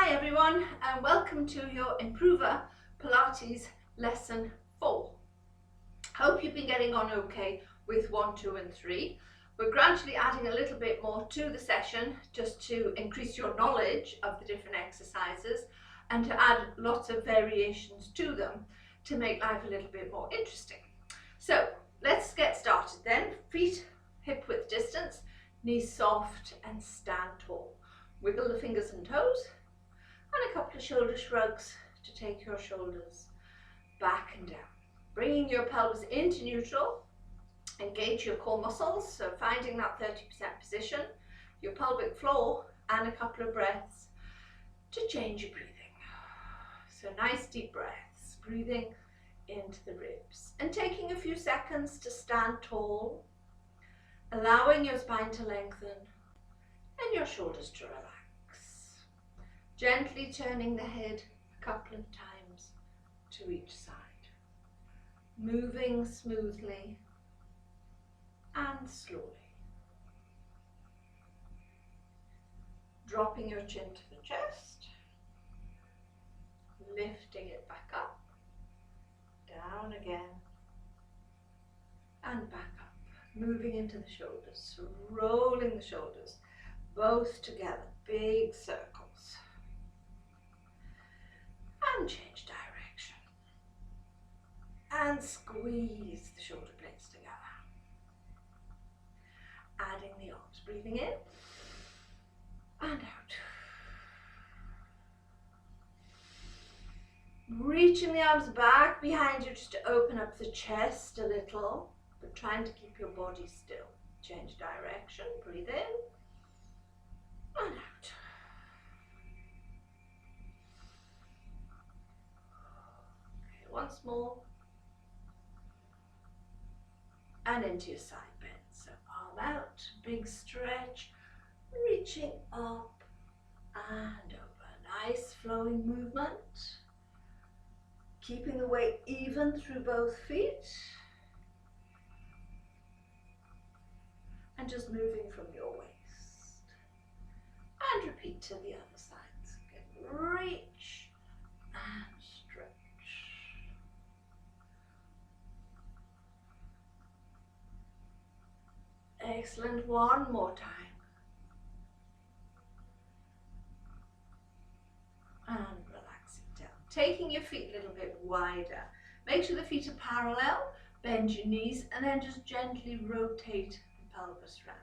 Hi everyone, and welcome to your Improver Pilates lesson 4. Hope you've been getting on okay with 1, 2 and 3. We're gradually adding a little bit more to the session just to increase your knowledge of the different exercises and to add lots of variations to them to make life a little bit more interesting. So let's get started then. Feet hip width distance, knees soft and stand tall. Wiggle the fingers and toes. And a couple of shoulder shrugs to take your shoulders back and down. Bringing your pelvis into neutral, engage your core muscles, so finding that 30% position, your pelvic floor, and a couple of breaths to change your breathing. So nice deep breaths, breathing into the ribs and taking a few seconds to stand tall, allowing your spine to lengthen and your shoulders to relax. Gently turning the head a couple of times to each side. Moving smoothly and slowly. Dropping your chin to the chest. Lifting it back up. Down again. And back up. Moving into the shoulders. Rolling the shoulders. Both together. Big circles. And change direction. And squeeze the shoulder blades together. Adding the arms, breathing in and out. Reaching the arms back behind you just to open up the chest a little, but trying to keep your body still. Change direction, breathe in and out. Once more, and into your side bend. So arm out, big stretch, reaching up and over. Nice flowing movement. Keeping the weight even through both feet. And just moving from your waist. And repeat to the other side. So again, reach and stretch. Excellent, one more time. And relax it down. Taking your feet a little bit wider. Make sure the feet are parallel, bend your knees, and then just gently rotate the pelvis round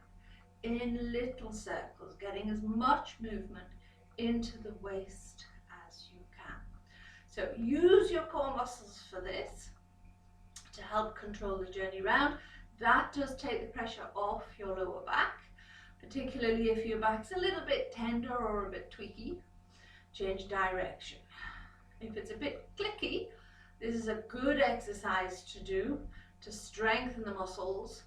in little circles, getting as much movement into the waist as you can. So use your core muscles for this to help control the journey round. That does take the pressure off your lower back, particularly if your back's a little bit tender or a bit tweaky. Change direction. If it's a bit clicky, this is a good exercise to do to strengthen the muscles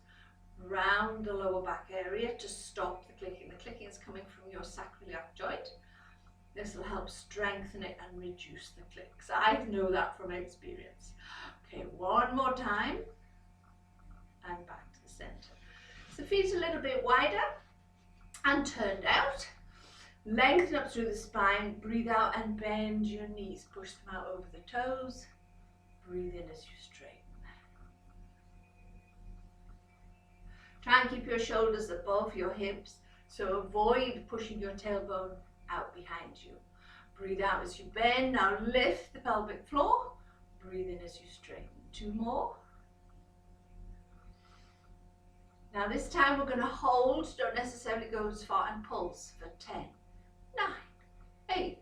around the lower back area to stop the clicking. The clicking is coming from your sacroiliac joint. This will help strengthen it and reduce the clicks. I know that from experience. Okay, one more time. And back to the center. So feet a little bit wider and turned out. Lengthen up through the spine, breathe out and bend your knees. Push them out over the toes. Breathe in as you straighten. Try and keep your shoulders above your hips, so avoid pushing your tailbone out behind you. Breathe out as you bend. Now lift the pelvic floor. Breathe in as you straighten. 2 more. Now this time we're going to hold, don't necessarily go as far, and pulse for 10, 9, 8,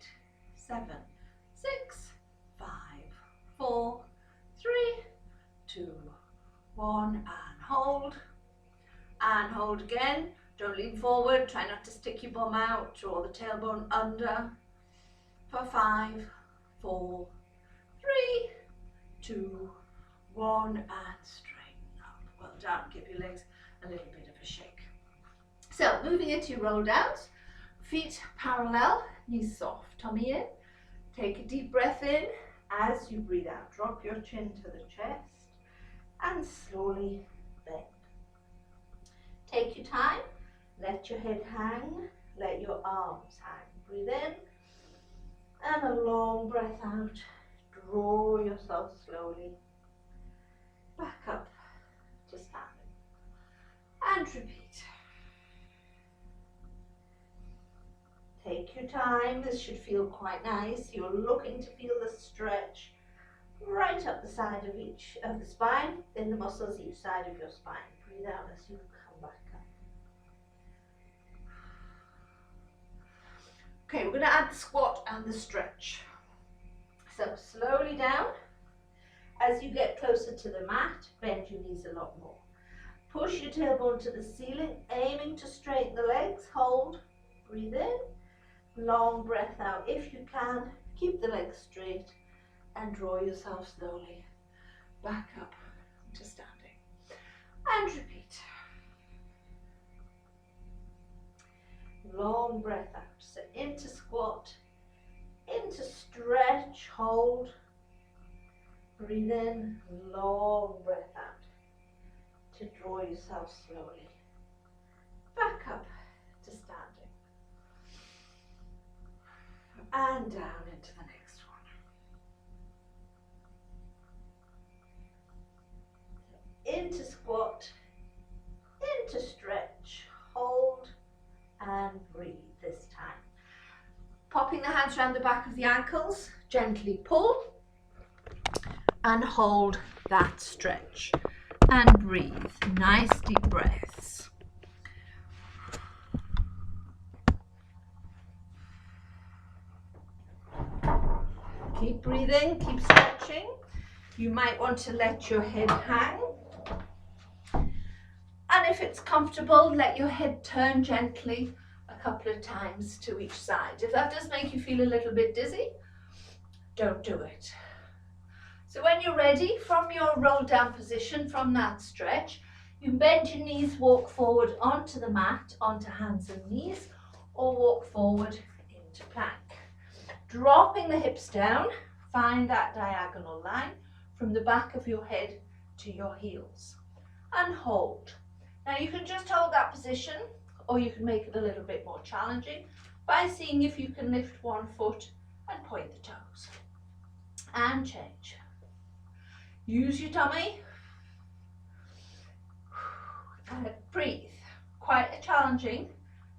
7, 6, 5, 4, 3, 2, 1, and hold. And hold again. Don't lean forward, try not to stick your bum out, draw the tailbone under for 5, 4, 3, 2, 1, and straighten up. Well done, give your legs a little bit of a shake. So moving into your roll downs, feet parallel, knees soft, tummy in. Take a deep breath in as you breathe out. Drop your chin to the chest and slowly bend. Take your time, let your head hang, let your arms hang. Breathe in And a long breath out. Draw yourself slowly back up to standing. And repeat. Take your time. This should feel quite nice. You're looking to feel the stretch right up the side of each of the spine, in the muscles each side of your spine. Breathe out as you come back up. Okay, we're going to add the squat and the stretch. So slowly down. As you get closer to the mat, bend your knees a lot more. Push your tailbone to the ceiling, aiming to straighten the legs. Hold. Breathe in. Long breath out. If you can, keep the legs straight and draw yourself slowly back up to standing. And repeat. Long breath out. So into squat, into stretch, hold. Breathe in, long breath out to draw yourself slowly back up to standing. And down into the next one. Into squat, into stretch, hold and breathe this time. Popping the hands around the back of the ankles, gently pull and hold that stretch and breathe. Nice deep breaths. Keep breathing, keep stretching. You might want to let your head hang. And if it's comfortable, let your head turn gently a couple of times to each side. If that does make you feel a little bit dizzy, don't do it. So when you're ready, from your roll down position, from that stretch, you can bend your knees, walk forward onto the mat, onto hands and knees, or walk forward into plank. Dropping the hips down, find that diagonal line from the back of your head to your heels. And hold. Now you can just hold that position, or you can make it a little bit more challenging by seeing if you can lift one foot and point the toes. And change. Use your tummy. And breathe. Quite a challenging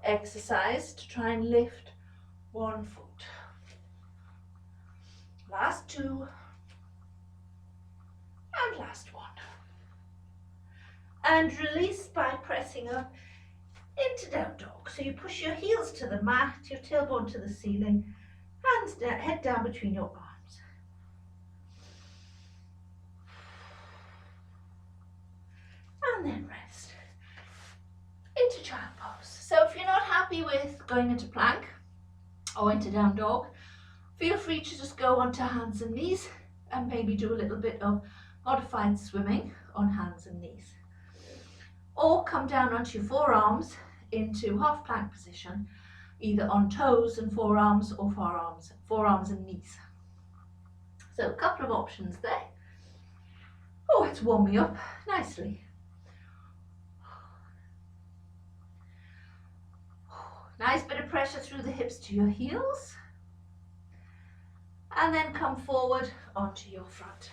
exercise to try and lift one foot. Last two. And last one. And release by pressing up into down dog. So you push your heels to the mat, your tailbone to the ceiling, hands down, head down between your arms. And then rest into child pose. So if you're not happy with going into plank or into down dog, feel free to just go onto hands and knees and maybe do a little bit of modified swimming on hands and knees. Or come down onto your forearms into half plank position, either on toes and forearms or forearms and knees. So a couple of options there. Oh, it's warming up nicely. Nice bit of pressure through the hips to your heels. And then come forward onto your front.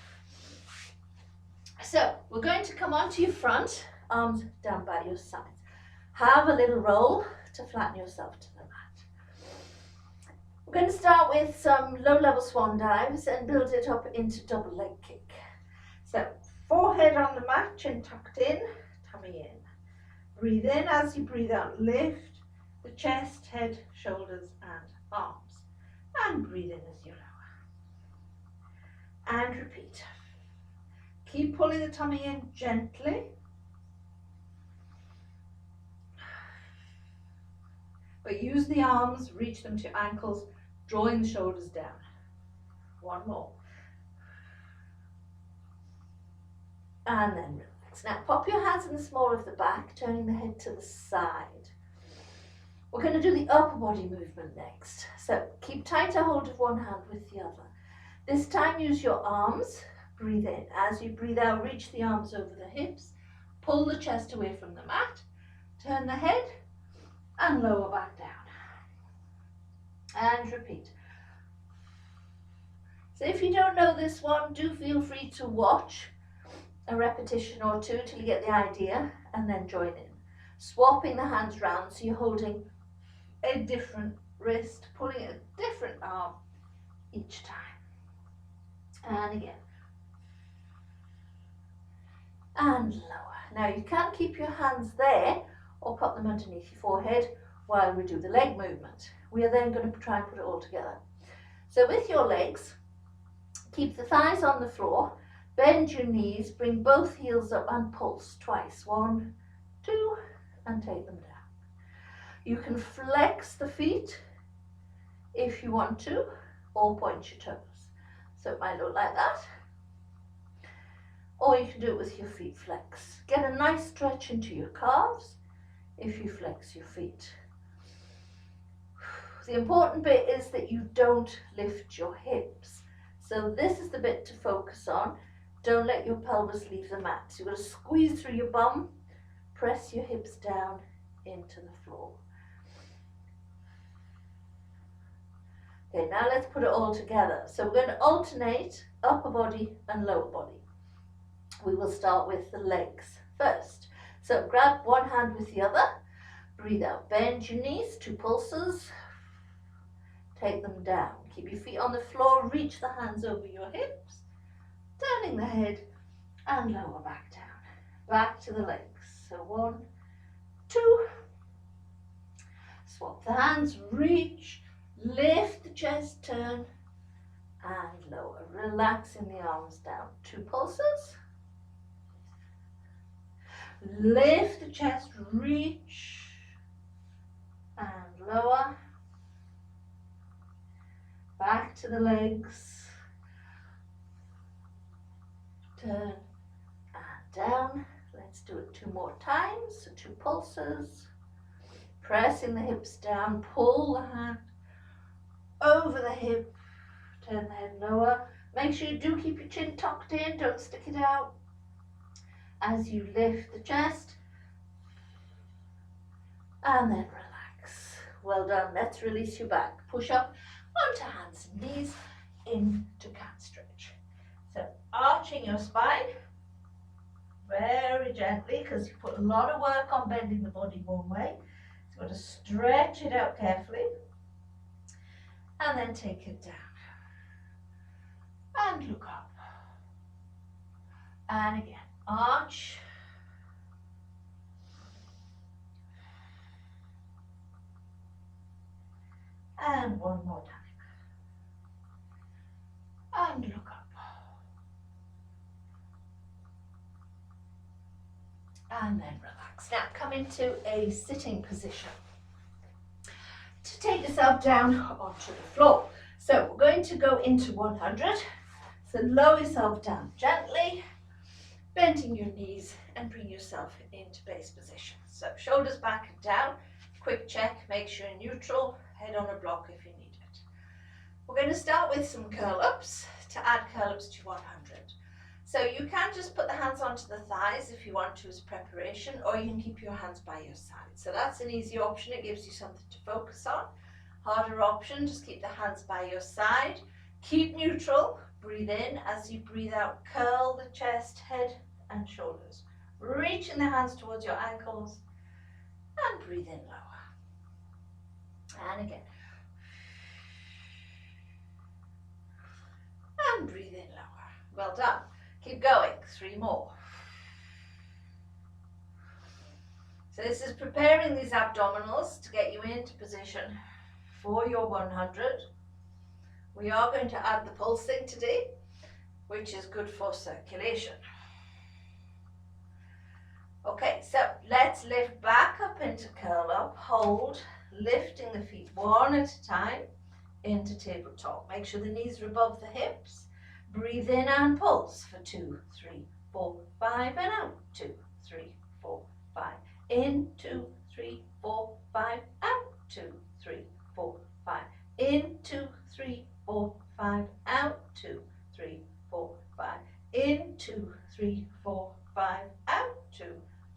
So we're going to come onto your front, arms down by your sides. Have a little roll to flatten yourself to the mat. We're going to start with some low-level swan dives and build it up into double leg kick. So forehead on the mat, chin tucked in, tummy in. Breathe in. As you breathe out, lift the chest, head, shoulders and arms. And breathe in as you lower. And repeat. Keep pulling the tummy in gently. But use the arms, reach them to your ankles, drawing the shoulders down. One more. And then relax. Now pop your hands in the small of the back, turning the head to the side. We're going to do the upper body movement next. So keep tighter hold of one hand with the other. This time use your arms. Breathe in. As you breathe out, reach the arms over the hips. Pull the chest away from the mat. Turn the head and lower back down. And repeat. So if you don't know this one, do feel free to watch a repetition or two till you get the idea and then join in. Swapping the hands round so you're holding a different wrist, pulling a different arm each time. And again. And lower. Now you can keep your hands there or put them underneath your forehead while we do the leg movement. We are then going to try and put it all together. So with your legs, keep the thighs on the floor, bend your knees, bring both heels up and pulse twice. 1, 2, and take them down. You can flex the feet if you want to, or point your toes. So it might look like that. Or you can do it with your feet flex. Get a nice stretch into your calves if you flex your feet. The important bit is that you don't lift your hips. So this is the bit to focus on. Don't let your pelvis leave the mat. So you've got to squeeze through your bum, press your hips down into the floor. Okay, now let's put it all together. So we're going to alternate upper body and lower body. We will start with the legs first. So grab one hand with the other, breathe out, bend your knees, 2 pulses, take them down. Keep your feet on the floor, reach the hands over your hips, turning the head and lower back down. Back to the legs. So 1, 2, swap the hands, reach, lift the chest, turn and lower. Relaxing the arms down. 2 pulses. Lift the chest, reach and lower. Back to the legs. Turn and down. Let's do it 2 more times. So 2 pulses. Pressing the hips down, pull the hand over the hip, turn the head lower. Make sure you do keep your chin tucked in, don't stick it out. As you lift the chest, and then relax. Well done. Let's release your back. Push up onto hands and knees into cat stretch. So arching your spine very gently, because you put a lot of work on bending the body one way. So you've got to stretch it out carefully and then take it down and look up. And again, arch. And one more time. And look up. And then relax. Now come into a sitting position to take yourself down onto the floor. So we're going to go into 100. So lower yourself down gently, bending your knees and bring yourself into base position. So shoulders back and down. Quick check, make sure you're neutral, head on a block if you need it. We're going to start with some curl-ups to add curl-ups to 100. So you can just put the hands onto the thighs if you want to as preparation, or you can keep your hands by your side. So that's an easy option, it gives you something to focus on. Harder option, just keep the hands by your side. Keep neutral, breathe in. As you breathe out, curl the chest, head and shoulders. Reaching the hands towards your ankles and breathe in lower. And again. And breathe in lower. Well done. Keep going. 3 more. So this is preparing these abdominals to get you into position for your 100. We are going to add the pulsing today, which is good for circulation. Okay, so let's lift back up into curl up, hold, lifting the feet one at a time into tabletop. Make sure the knees are above the hips. Breathe in and pulse for 2, 3, 4, 5 and out. 2, 3, 4, 5. In, 2, 3, 4, 5, out. 2, 3, 4, 5. In, 2, 3, 4, 5, out. 2, 3, 4, 5. In, 2, 3, 4, 5, out. 2,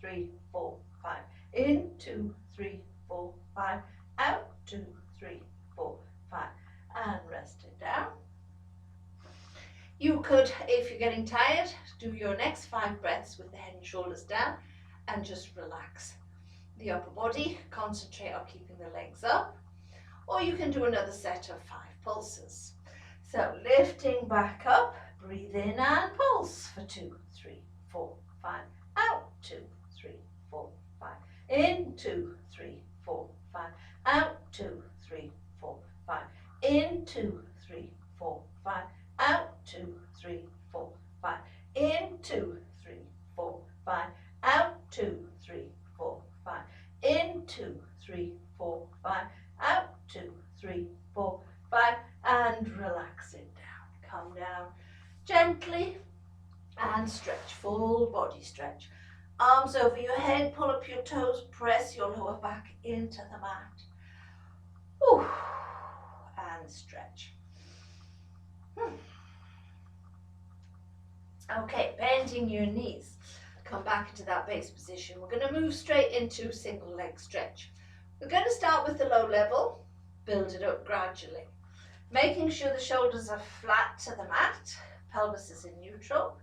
3, 4, 5. In, 2, 3, 4, 5, out. 2, 3, 4, 5. And rest it down. You could, if you're getting tired, do your next 5 breaths with the head and shoulders down and just relax the upper body, concentrate on keeping the legs up, or you can do another set of 5 pulses. So lifting back up, breathe in and pulse for 2, 3, 4, 5, out, 2, 3, 4, 5, in, 2, 3, 4, 5, out, 2, 3, 4, 5, in, 2, 3, 4, 5, out, 2, 3, 4, 5, in, 2, 3, 4, 5, out, 2, 3, 4, 5, in, 2, 3, 4, 5, out, 2, 3, 4, 5, and relax it down. Come down gently and stretch, full body stretch. Arms over your head, pull up your toes, press your lower back into the mat. Whew. And stretch. Okay, bending your knees. Come back into that base position. We're going to move straight into single leg stretch. We're going to start with the low level, build it up gradually. Making sure the shoulders are flat to the mat, pelvis is in neutral.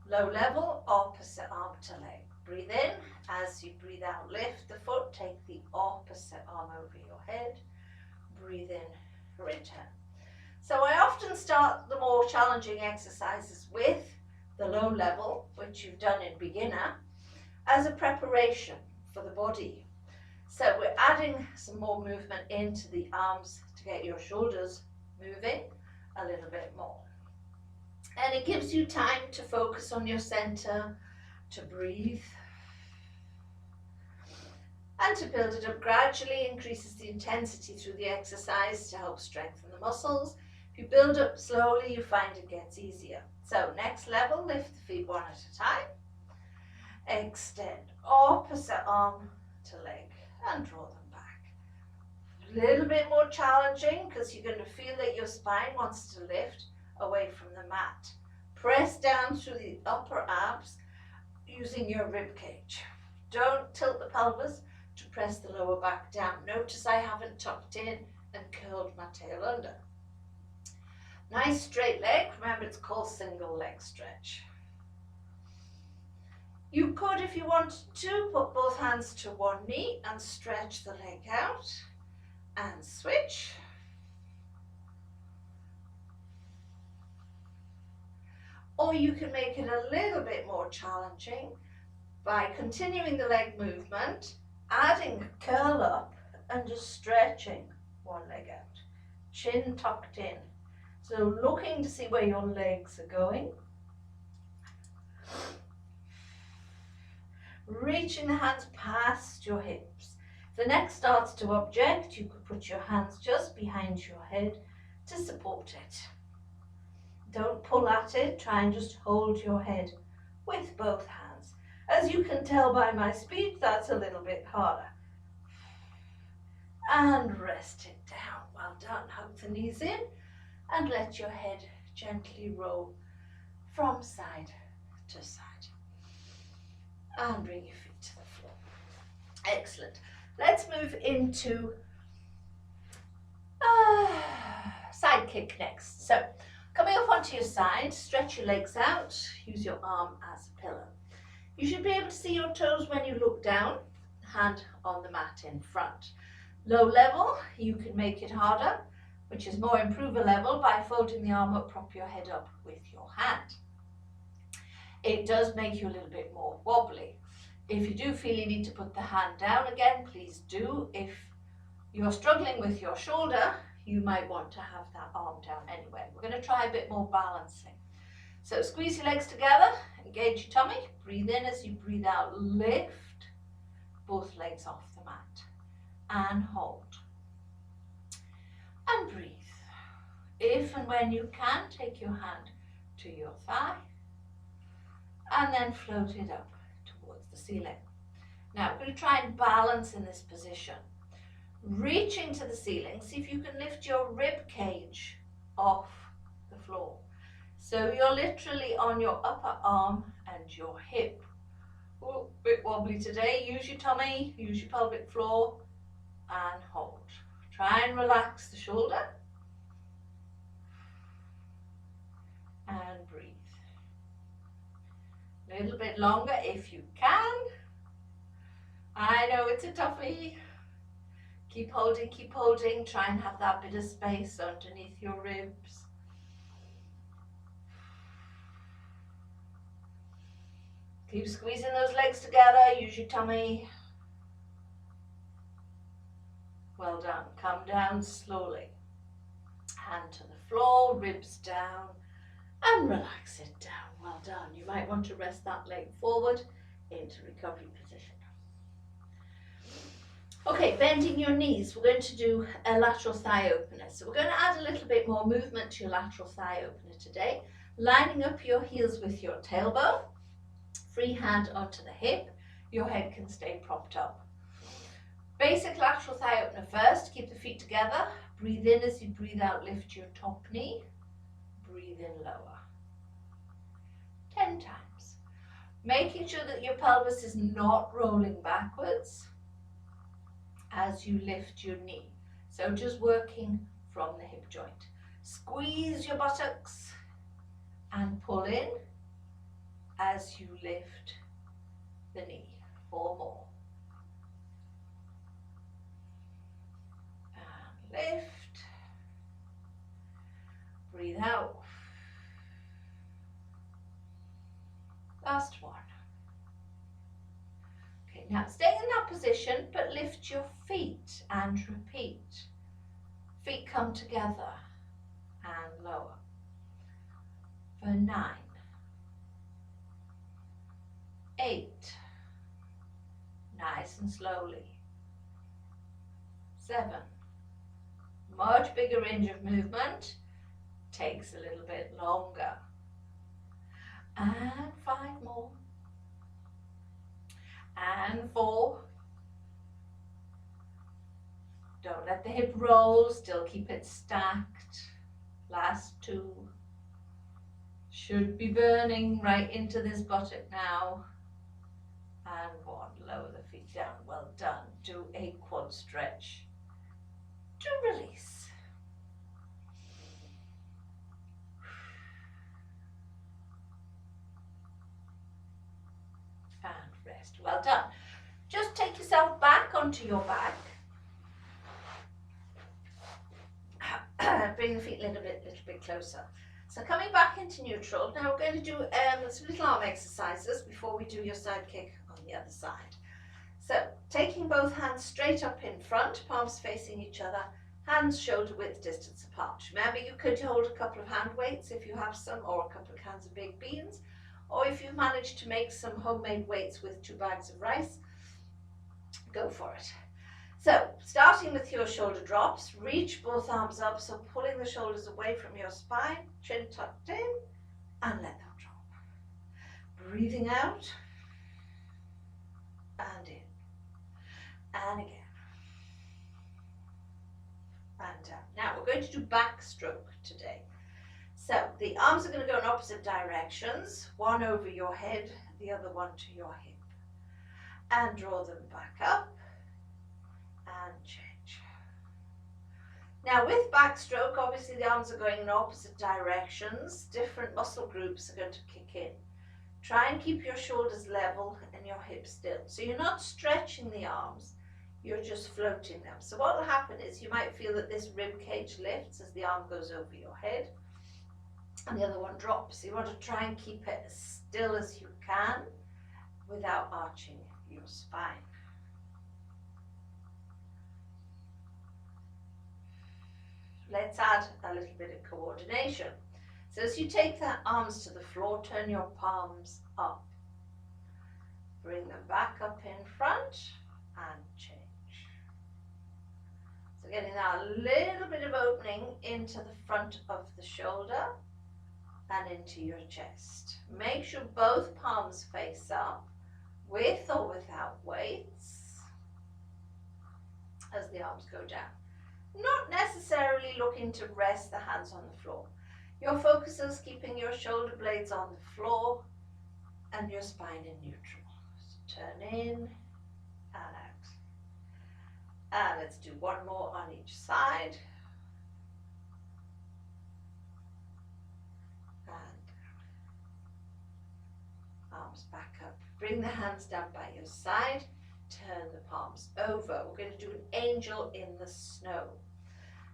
Low level, opposite arm to leg. Breathe in, as you breathe out, lift the foot, take the opposite arm over your head. Breathe in, return. So I often start the more challenging exercises with the low level, which you've done in beginner, as a preparation for the body. So we're adding some more movement into the arms to get your shoulders moving a little bit more. And it gives you time to focus on your center, to breathe, and to build it up gradually, increases the intensity through the exercise to help strengthen the muscles. If you build up slowly, you find it gets easier. So next level, lift the feet one at a time. Extend opposite arm to leg and draw them back. A little bit more challenging because you're going to feel that your spine wants to lift away from the mat. Press down through the upper abs using your rib cage. Don't tilt the pelvis to press the lower back down. Notice I haven't tucked in and curled my tail under. Nice straight leg. Remember, it's called single leg stretch. You could, if you wanted to, put both hands to one knee and stretch the leg out and switch. Or you can make it a little bit more challenging by continuing the leg movement, adding a curl up and just stretching one leg out. Chin tucked in. So looking to see where your legs are going. Reaching the hands past your hips. If the neck starts to object, you could put your hands just behind your head to support it. Don't pull at it, try and just hold your head with both hands. As you can tell by my speech, that's a little bit harder. And rest it down. Well done. Hug the knees in and let your head gently roll from side to side. And bring your feet to the floor. Excellent. Let's move into side kick next. So coming up onto your side, stretch your legs out, use your arm as a pillow. You should be able to see your toes when you look down, hand on the mat in front. Low level, you can make it harder, which is more improver level, by folding the arm up, prop your head up with your hand. It does make you a little bit more wobbly. If you do feel you need to put the hand down again, please do. If you're struggling with your shoulder, you might want to have that arm down anyway. We're going to try a bit more balancing. So squeeze your legs together, engage your tummy, breathe in as you breathe out, lift both legs off the mat and hold. And breathe. If and when you can, take your hand to your thigh and then float it up towards the ceiling. Now we're going to try and balance in this position. Reaching to the ceiling, see if you can lift your rib cage off the floor. So you're literally on your upper arm and your hip. Oh, a bit wobbly today. Use your tummy, use your pelvic floor and hold. Try and relax the shoulder. and breathe. A little bit longer if you can. I know it's a toughie. Keep holding. Try and have that bit of space underneath your ribs. Keep squeezing those legs together. Use your tummy. Well done. Come down slowly. Hand to the floor, ribs down, and relax it down. Well done. You might want to rest that leg forward into recovery position. Okay, bending your knees. We're going to do a lateral thigh opener. So we're going to add a little bit more movement to your lateral thigh opener today. Lining up your heels with your tailbone. Free hand onto the hip. Your head can stay propped up. Basic lateral thigh opener first. Keep the feet together. Breathe in as you breathe out. Lift your top knee. Breathe in lower. 10 times. Making sure that your pelvis is not rolling backwards as you lift your knee. So just working from the hip joint. Squeeze your buttocks and pull in as you lift the knee. 4 more. And lift. Breathe out. Last one. Okay, now stay in that position, but lift your feet and repeat. Feet come together and lower. For 9, 8, nice and slowly. 7, much bigger range of movement, takes a little bit longer. And 5 more. And 4. Don't let the hip roll, still keep it stacked. Last 2. Should be burning right into this buttock now. And 1, lower the feet down, well done. Do a quad stretch to release. And rest, well done. Just take yourself back onto your back. Bring the feet a little bit closer. So coming back into neutral, now we're going to do some little arm exercises before we do your side kick on the other side. So taking both hands straight up in front, palms facing each other, hands shoulder width distance apart. Remember, you could hold a couple of hand weights if you have some, or a couple of cans of baked beans, or if you've managed to make some homemade weights with 2 bags of rice, go for it. So, starting with your shoulder drops, reach both arms up, so pulling the shoulders away from your spine, chin tucked in, and let them drop. Breathing out, and in, and again, and down. Now, we're going to do backstroke today. So, the arms are going to go in opposite directions, one over your head, the other one to your hip, and draw them back up. And change. Now with backstroke, obviously the arms are going in opposite directions. Different muscle groups are going to kick in. Try and keep your shoulders level and your hips still. So you're not stretching the arms, you're just floating them. So what will happen is you might feel that this rib cage lifts as the arm goes over your head and the other one drops. So you want to try and keep it as still as you can without arching your spine. Let's add a little bit of coordination. So as you take the arms to the floor, turn your palms up. Bring them back up in front and change. So getting that little bit of opening into the front of the shoulder and into your chest. Make sure both palms face up, with or without weights, as the arms go down. Not necessarily looking to rest the hands on the floor. Your focus is keeping your shoulder blades on the floor and your spine in neutral. So turn in and out. And let's do 1 more on each side. And palms back up. Bring the hands down by your side. Turn the palms over. We're going to do an angel in the snow.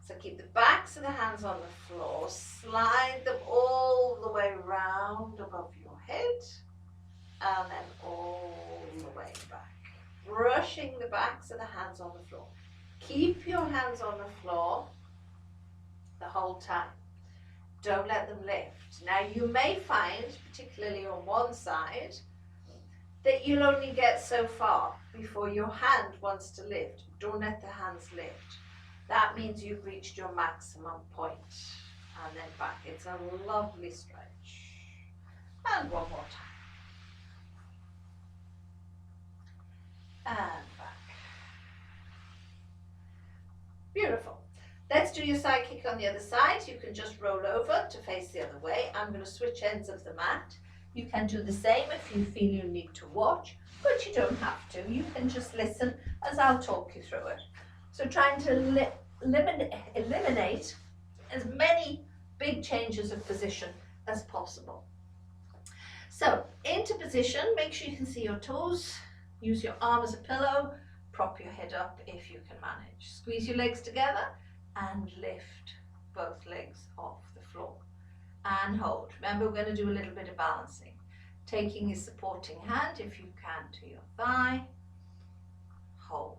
So keep the backs of the hands on the floor. Slide them all the way round above your head. And then all the way back. Brushing the backs of the hands on the floor. Keep your hands on the floor the whole time. Don't let them lift. Now you may find, particularly on one side, that you'll only get so far before your hand wants to lift. Don't let the hands lift. That means you've reached your maximum point. And then back. It's a lovely stretch. And one more time. And back. Beautiful. Let's do your side kick on the other side. You can just roll over to face the other way. I'm going to switch ends of the mat. You can do the same if you feel you need to watch, but you don't have to. You can just listen as I'll talk you through it. So trying to eliminate as many big changes of position as possible. So into position, make sure you can see your toes. Use your arm as a pillow. Prop your head up if you can manage. Squeeze your legs together and lift both legs off the floor and hold. Remember, we're going to do a little bit of balancing. Taking your supporting hand, if you can, to your thigh. Hold.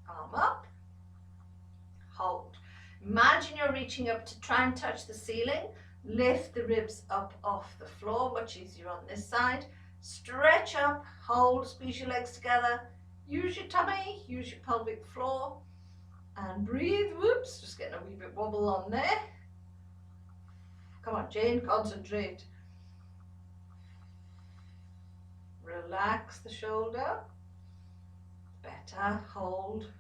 Arm up. Hold. Imagine you're reaching up to try and touch the ceiling. Lift the ribs up off the floor, much easier on this side. Stretch up, hold, squeeze your legs together. Use your tummy, use your pelvic floor. And breathe. Whoops, just getting a wee bit wobble on there. Come on, Jane, concentrate. Relax the shoulder. Better, hold.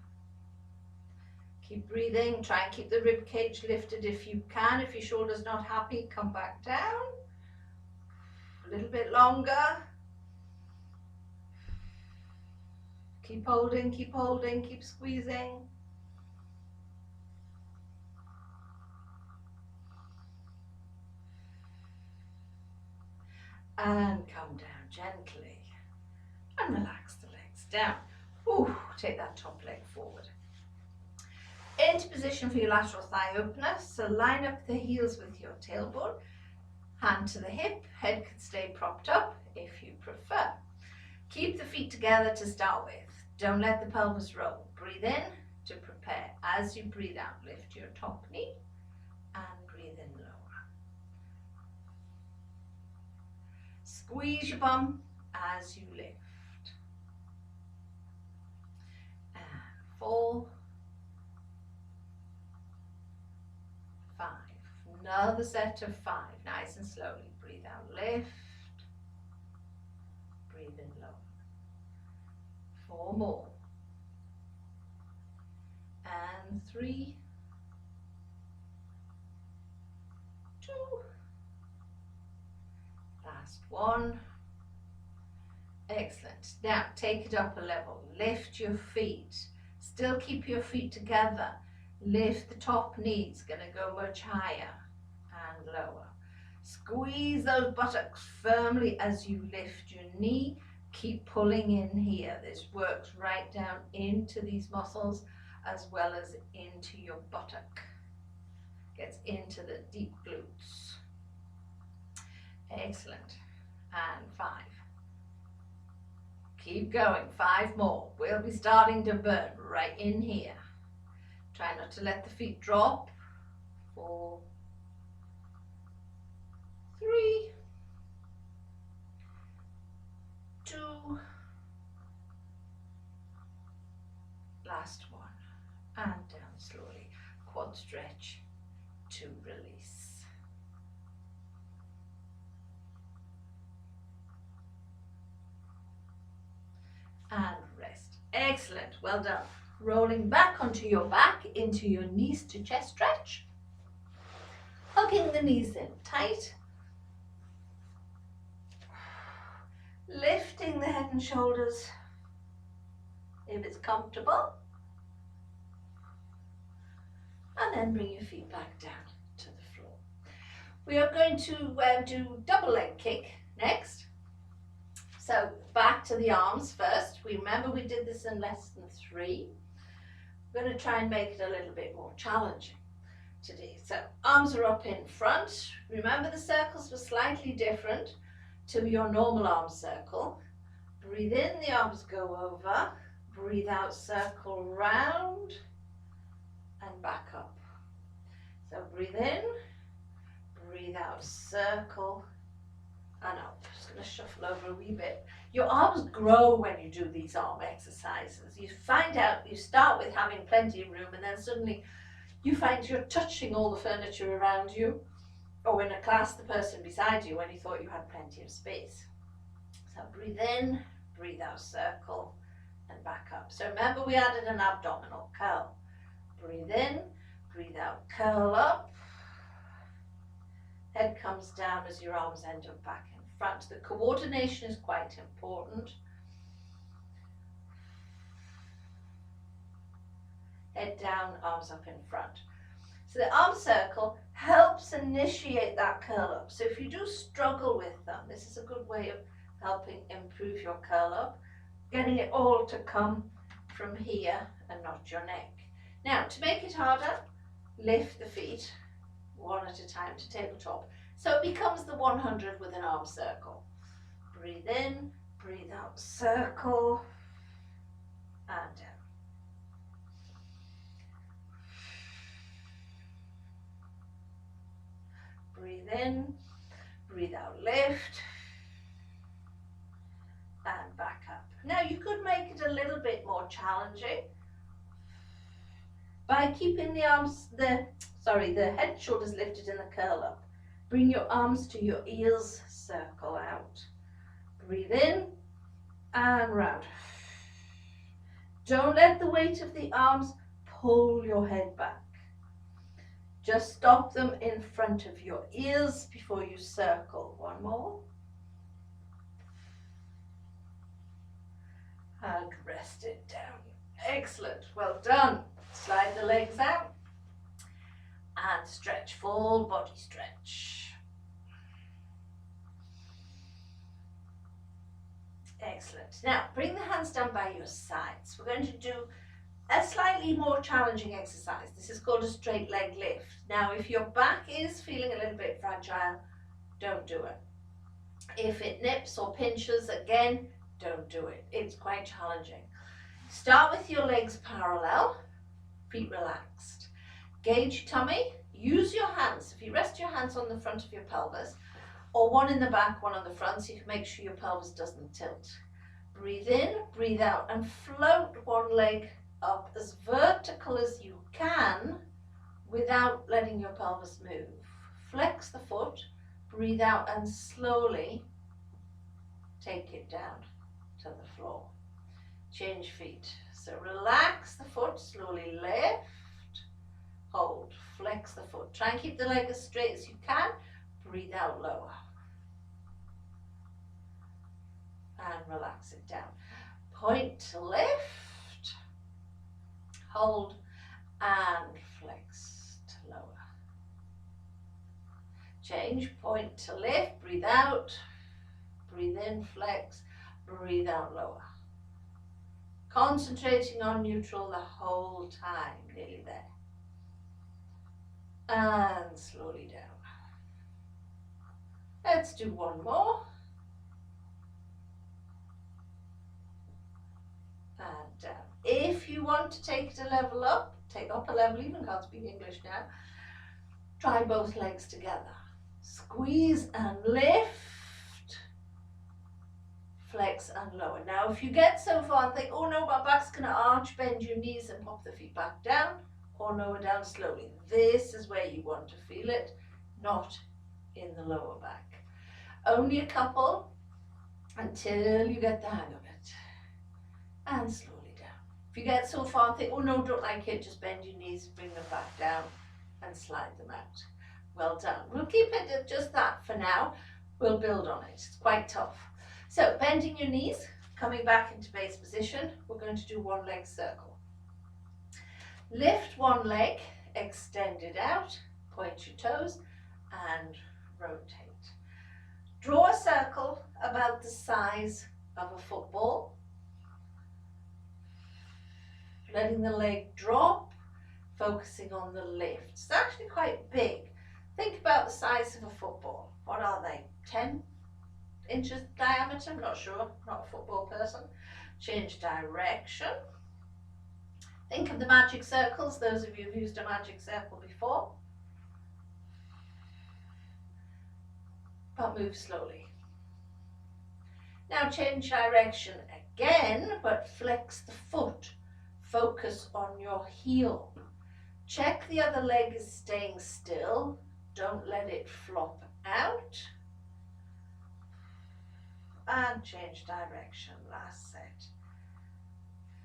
Keep breathing. Try and keep the rib cage lifted if you can. If your shoulder's not happy, come back down. A little bit longer. Keep holding, keep squeezing. And come down gently and relax the legs down. Ooh, take that top leg forward. Into position for your lateral thigh opener. So line up the heels with your tailbone. Hand to the hip. Head can stay propped up if you prefer. Keep the feet together to start with. Don't let the pelvis roll. Breathe in to prepare. As you breathe out, lift your top knee and breathe in lower. Squeeze your bum as you lift. And 4, 5. Another set of 5. Nice and slowly. Breathe out, lift. Breathe in low. 4 more. And 3, 2. Last one. Excellent. Now take it up a level. Lift your feet. Still keep your feet together. Lift the top knees. Going to go much higher and lower. Squeeze those buttocks firmly as you lift your knee. Keep pulling in here. This works right down into these muscles as well as into your buttock. Gets into the deep glutes. Excellent. And 5. Keep going. 5 more. We'll be starting to burn right in here. Try not to let the feet drop. 4, 3, 2, last one, and down slowly. Quad stretch to release. And rest. Excellent. Well done. Rolling back onto your back into your knees to chest stretch. Hugging the knees in tight. Lifting the head and shoulders if it's comfortable. And then bring your feet back down to the floor. We are going to do double leg kick next. So back to the arms first. Remember we did this in lesson 3. We're going to try and make it a little bit more challenging today. So arms are up in front. Remember the circles were slightly different to your normal arm circle. Breathe in, the arms go over. Breathe out, circle round and back up. So breathe in, breathe out, circle and up. Just going to shuffle over a wee bit. Your arms grow when you do these arm exercises. You find out, you start with having plenty of room and then suddenly you find you're touching all the furniture around you, or in a class the person beside you when you thought you had plenty of space. So breathe in, breathe out, circle and back up. So remember we added an abdominal curl. Breathe in, breathe out, curl up. Head comes down as your arms end up back in front. The coordination is quite important. Head down, arms up in front. So the arm circle helps initiate that curl up. So if you do struggle with them, this is a good way of helping improve your curl up, getting it all to come from here and not your neck. Now, to make it harder, lift the feet one at a time to tabletop. So it becomes the 100 with an arm circle. Breathe in, breathe out, circle and down. Breathe in, breathe out, lift and back up. Now you could make it a little bit more challenging by keeping the arms, the head shoulders lifted in the curl up. Bring your arms to your ears, circle out. Breathe in and round. Don't let the weight of the arms pull your head back. Just stop them in front of your ears before you circle. One more. And rest it down. Excellent. Well done. Slide the legs out and stretch, full body stretch. Excellent. Now bring the hands down by your sides. We're going to do a slightly more challenging exercise. This is called a straight leg lift. Now if your back is feeling a little bit fragile, don't do it. If it nips or pinches, again, don't do it. It's quite challenging. Start with your legs parallel, feet relaxed. Gauge your tummy, use your hands. If you rest your hands on the front of your pelvis, or one in the back, one on the front, so you can make sure your pelvis doesn't tilt. Breathe in, breathe out, and float one leg up as vertical as you can without letting your pelvis move. Flex the foot, breathe out, and slowly take it down to the floor. Change feet. So relax the foot, slowly lift, hold, flex the foot. Try and keep the leg as straight as you can. Breathe out, lower. And relax it down. Point to lift, hold, and flex to lower. Change, point to lift, breathe out, breathe in, flex, breathe out, lower. Concentrating on neutral the whole time, nearly there. And slowly down. Let's do one more. And down. If you want to take it a level up, take up a level, even can't speak English now, try both legs together. Squeeze and lift, flex and lower. Now if you get so far and think, oh no, my back's going to arch, bend your knees and pop the feet back down, or lower down slowly. This is where you want to feel it, not in the lower back. Only a couple until you get the hang of it. And slowly down. If you get so far and think, oh no, don't like it, just bend your knees, bring them back down and slide them out. Well done. We'll keep it at just that for now. We'll build on it. It's quite tough. So bending your knees, coming back into base position, we're going to do one leg circle. Lift one leg, extend it out, point your toes and rotate. Draw a circle about the size of a football. Letting the leg drop, focusing on the lift. It's actually quite big. Think about the size of a football. What are they? 10 inches diameter? I'm not sure, not a football person. Change direction. Think of the magic circles, those of you who've used a magic circle before. But move slowly. Now change direction again, but flex the foot. Focus on your heel. Check the other leg is staying still. Don't let it flop out. And change direction, last set.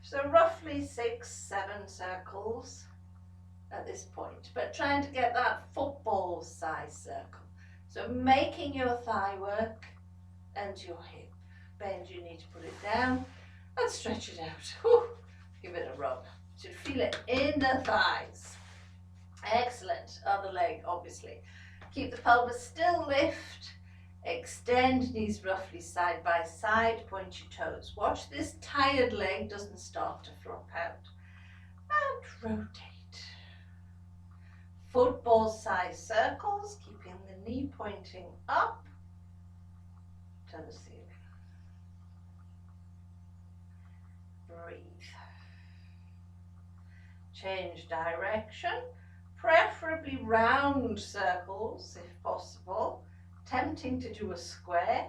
So roughly 6-7 circles at this point, but trying to get that football size circle. So making your thigh work and your hip. Bend your knee to put it down and stretch it out. Whew. Give it a rub. You should feel it in the thighs. Excellent. Other leg, obviously. Keep the pelvis still, lift. Extend knees roughly side by side, point your toes. Watch this tired leg doesn't start to flop out. And rotate. Football size circles, keeping the knee pointing up to the ceiling. Breathe. Change direction, preferably round circles if possible. Tempting to do a square,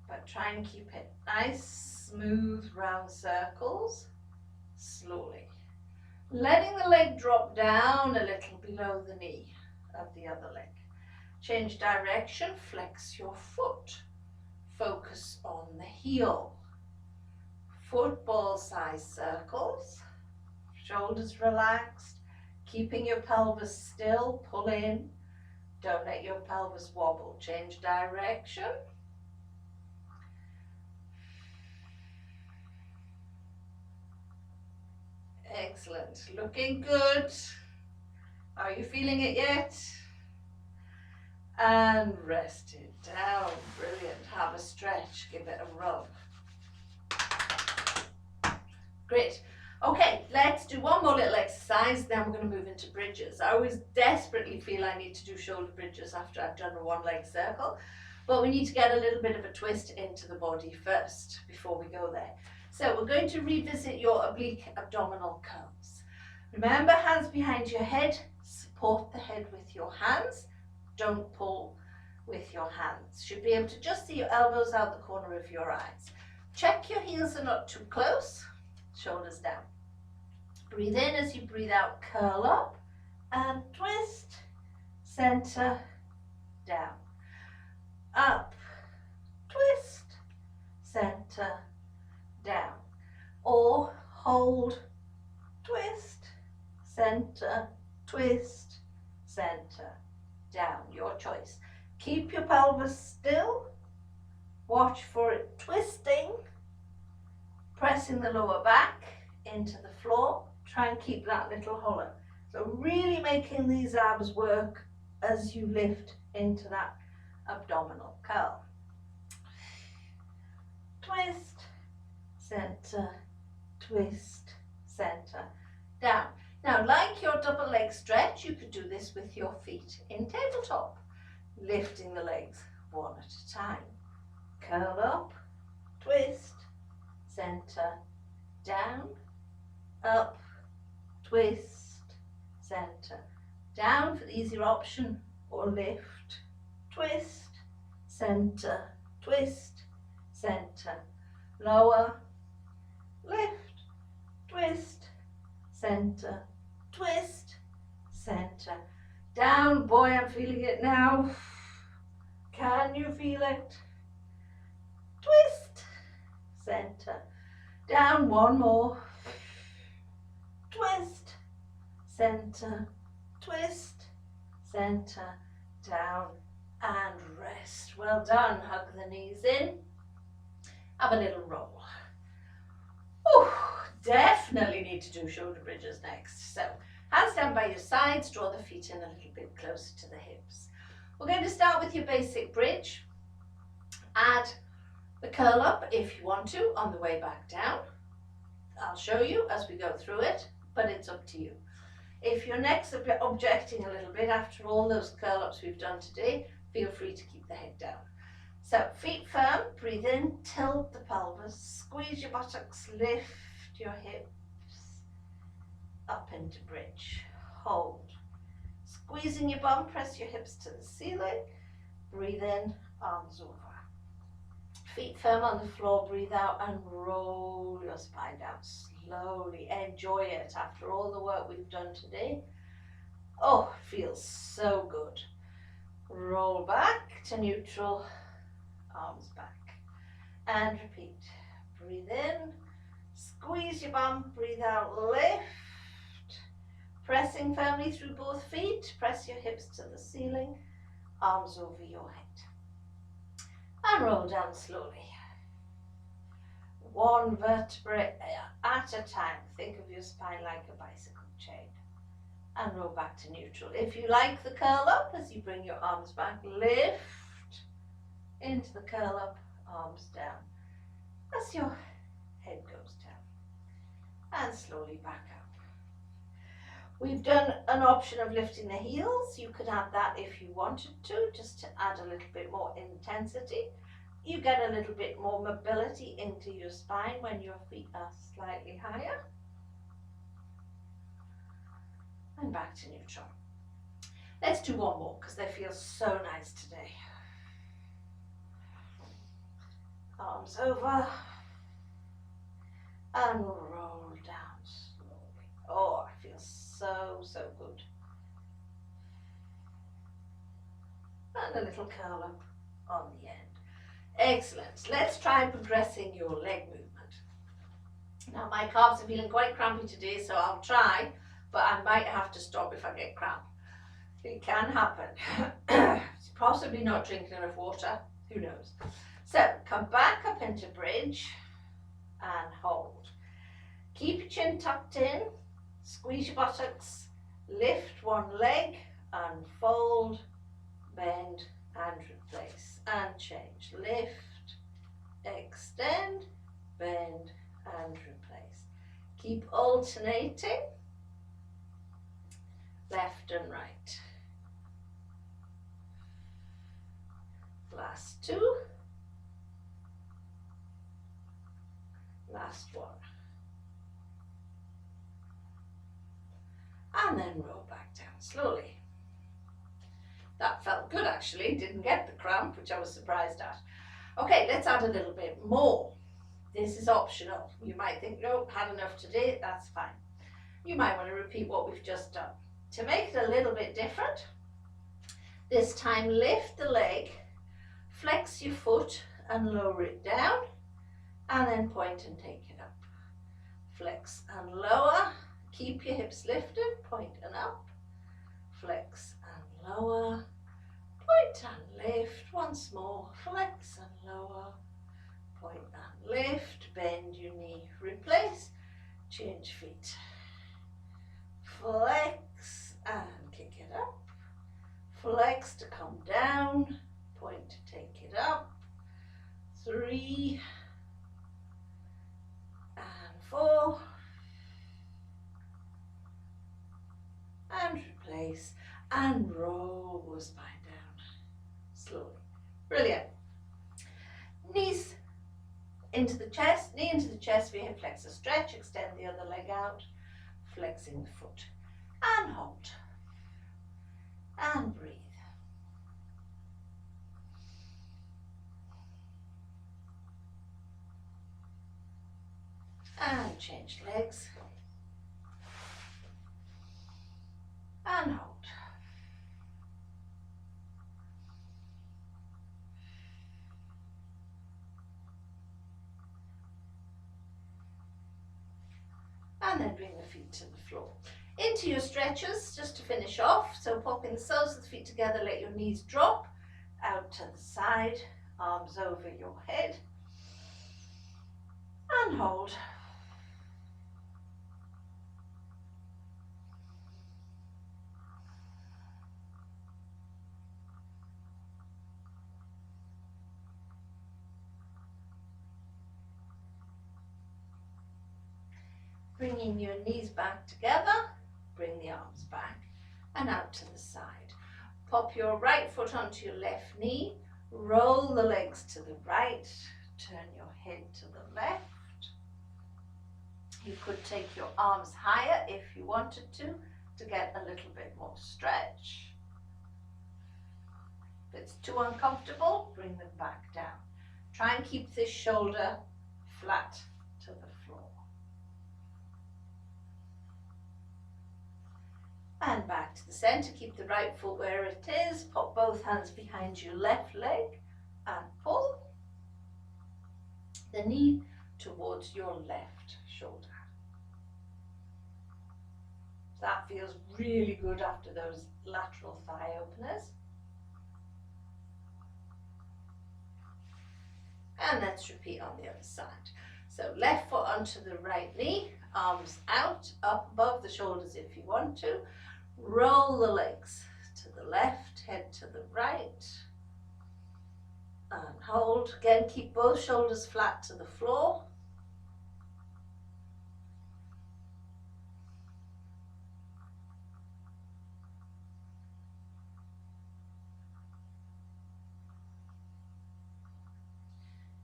but try and keep it nice, smooth, round circles, slowly. Letting the leg drop down a little below the knee of the other leg. Change direction, flex your foot. Focus on the heel. Football size circles, shoulders relaxed, keeping your pelvis still, pull in. Don't let your pelvis wobble. Change direction. Excellent. Looking good. Are you feeling it yet? And rest it down. Brilliant. Have a stretch. Give it a rub. Great. Okay, let's do one more little exercise, then we're going to move into bridges. I always desperately feel I need to do shoulder bridges after I've done a one leg circle, but we need to get a little bit of a twist into the body first before we go there. So we're going to revisit your oblique abdominal curls. Remember, hands behind your head, support the head with your hands, don't pull with your hands. Should be able to just see your elbows out the corner of your eyes. Check your heels are not too close, shoulders down. Breathe in as you breathe out, curl up and twist, center, down, up, twist, center, down, or hold, twist, center, twist, center, down, your choice. Keep your pelvis still, watch for it twisting, pressing the lower back into the floor. Try and keep that little hollow. So really making these abs work as you lift into that abdominal curl. Twist, center, twist, center, down. Now, like your double leg stretch, you could do this with your feet in tabletop, lifting the legs one at a time. Curl up, twist, center, down, up, twist, center, down for the easier option, or lift, twist, center, twist, center, lower, lift, twist, center, twist, center, down. Boy, I'm feeling it now. Can you feel it? Twist, center, down. One more. Twist, center, twist, center, down, and rest. Well done. Hug the knees in. Have a little roll. Oh, definitely need to do shoulder bridges next. So, hands down by your sides, draw the feet in a little bit closer to the hips. We're going to start with your basic bridge. Add the curl up if you want to on the way back down. I'll show you as we go through it, but it's up to you. If your neck's objecting a little bit after all those curl ups we've done today, feel free to keep the head down. So feet firm, breathe in, tilt the pelvis, squeeze your buttocks, lift your hips up into bridge, hold. Squeezing your bum, press your hips to the ceiling, breathe in, arms over. Feet firm on the floor, breathe out and roll your spine down slowly. Enjoy it after all the work we've done today. Oh, feels so good. Roll back to neutral, arms back. And repeat. Breathe in, squeeze your bum, breathe out, lift. Pressing firmly through both feet, press your hips to the ceiling, arms over your head. And roll down slowly. One vertebrae at a time. Think of your spine like a bicycle chain. And roll back to neutral. If you like the curl up, as you bring your arms back, lift into the curl up, arms down. As your head goes down. And slowly back up. We've done an option of lifting the heels. You could add that if you wanted to, just to add a little bit more intensity. You get a little bit more mobility into your spine when your feet are slightly higher. And back to neutral. Let's do one more because they feel so nice today. Arms over. And roll down slowly. Oh, I feel so good. And a little curl up on the end. Excellent. Let's try progressing your leg movement. Now my calves are feeling quite crampy today, so I'll try, but I might have to stop if I get cramp. It can happen. Possibly not drinking enough water, who knows. So come back up into bridge and hold. Keep your chin tucked in, squeeze your buttocks, lift one leg, unfold, bend and replace and change. Lift, extend, bend and replace. Keep alternating, left and right. Last two. Last one. And then roll back down slowly. That felt good actually, didn't get the cramp, which I was surprised at. Okay, let's add a little bit more. This is optional. You might think, no, had enough today, that's fine. You might want to repeat what we've just done. To make it a little bit different, this time lift the leg, flex your foot and lower it down, and then point and take it up. Flex and lower, keep your hips lifted, point and up, flex and lower, point and lift, once more, flex and lower, point and lift, bend your knee, replace, change feet, flex and kick it up, flex to come down, point to take it up, 3 and 4, and replace, and roll the spine down slowly. Brilliant. Knees into the chest, knee into the chest for your hip flexor stretch, extend the other leg out, flexing the foot, and hold, and breathe. And change legs, and hold. And then bring the feet to the floor. Into your stretches, just to finish off. So popping the soles of the feet together, let your knees drop out to the side, arms over your head, and hold. Bringing your knees back together, bring the arms back and out to the side. Pop your right foot onto your left knee, roll the legs to the right, turn your head to the left. You could take your arms higher if you wanted to get a little bit more stretch. If it's too uncomfortable, bring them back down. Try and keep this shoulder flat to the floor. And back to the center, keep the right foot where it is, pop both hands behind your left leg and pull the knee towards your left shoulder. That feels really good after those lateral thigh openers. And let's repeat on the other side. So left foot onto the right knee, arms out, up above the shoulders if you want to. Roll the legs to the left, head to the right. And hold. Again, keep both shoulders flat to the floor.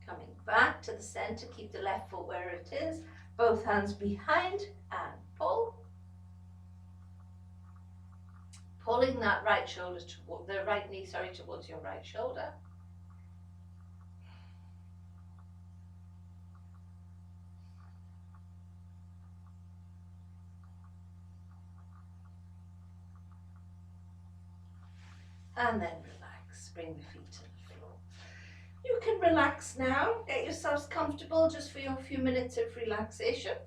Coming back to the center, keep the left foot where it is, both hands behind and pull. Pulling that right shoulder toward the right knee, towards your right shoulder. And then relax, bring the feet to the floor. You can relax now, get yourselves comfortable just for your few minutes of relaxation.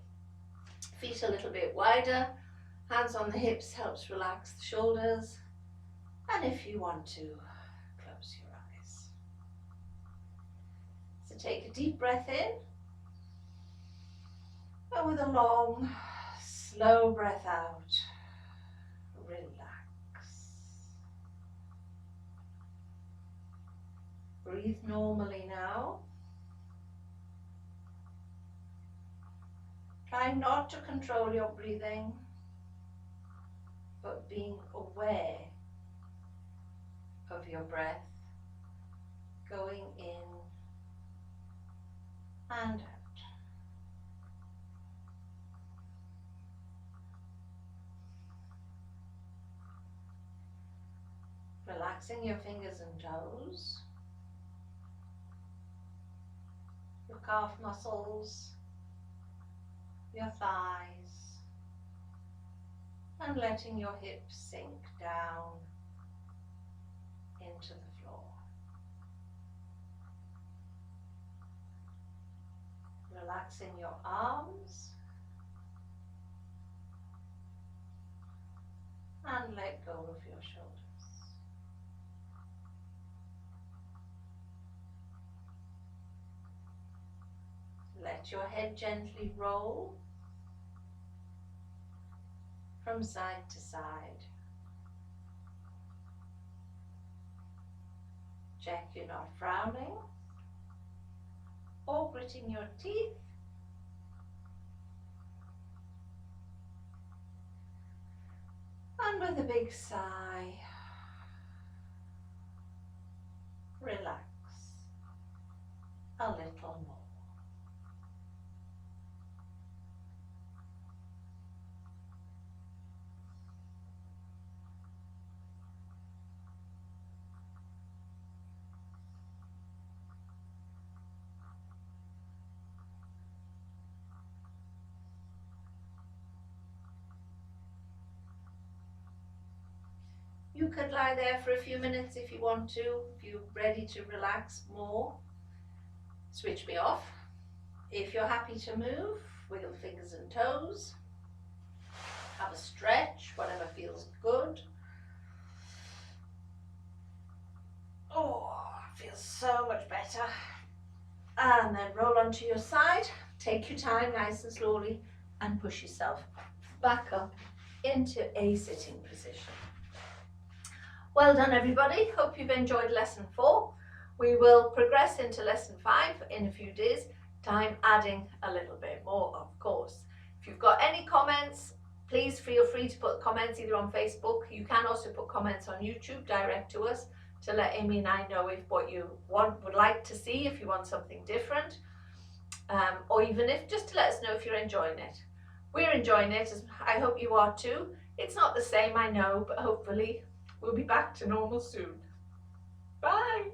Feet a little bit wider, hands on the hips helps relax the shoulders. And if you want to, close your eyes. So take a deep breath in. And with a long, slow breath out, relax. Breathe normally now. Try not to control your breathing, but being aware of your breath going in and out. Relaxing your fingers and toes, your calf muscles, your thighs, and letting your hips sink down into the floor. Relaxing your arms and let go of your shoulders. Let your head gently roll from side to side. Check you're not frowning or gritting your teeth. And with a big sigh, relax a little more. You could lie there for a few minutes if you want to, if you're ready to relax more. Switch me off. If you're happy to move, wiggle fingers and toes. Have a stretch, whatever feels good. Oh, feels so much better. And then roll onto your side. Take your time nice and slowly and push yourself back up into a sitting position. Well done everybody, hope you've enjoyed lesson 4. We will progress into lesson 5 in a few days, time adding a little bit more of course. If you've got any free to put comments either on Facebook. You can also put comments on YouTube direct to us to let Amy and I know if what you would like to see, if you want something different, or even if just to let us know if you're enjoying it. We're enjoying it, I hope you are too. It's not the same, I know, but hopefully we'll be back to normal soon. Bye!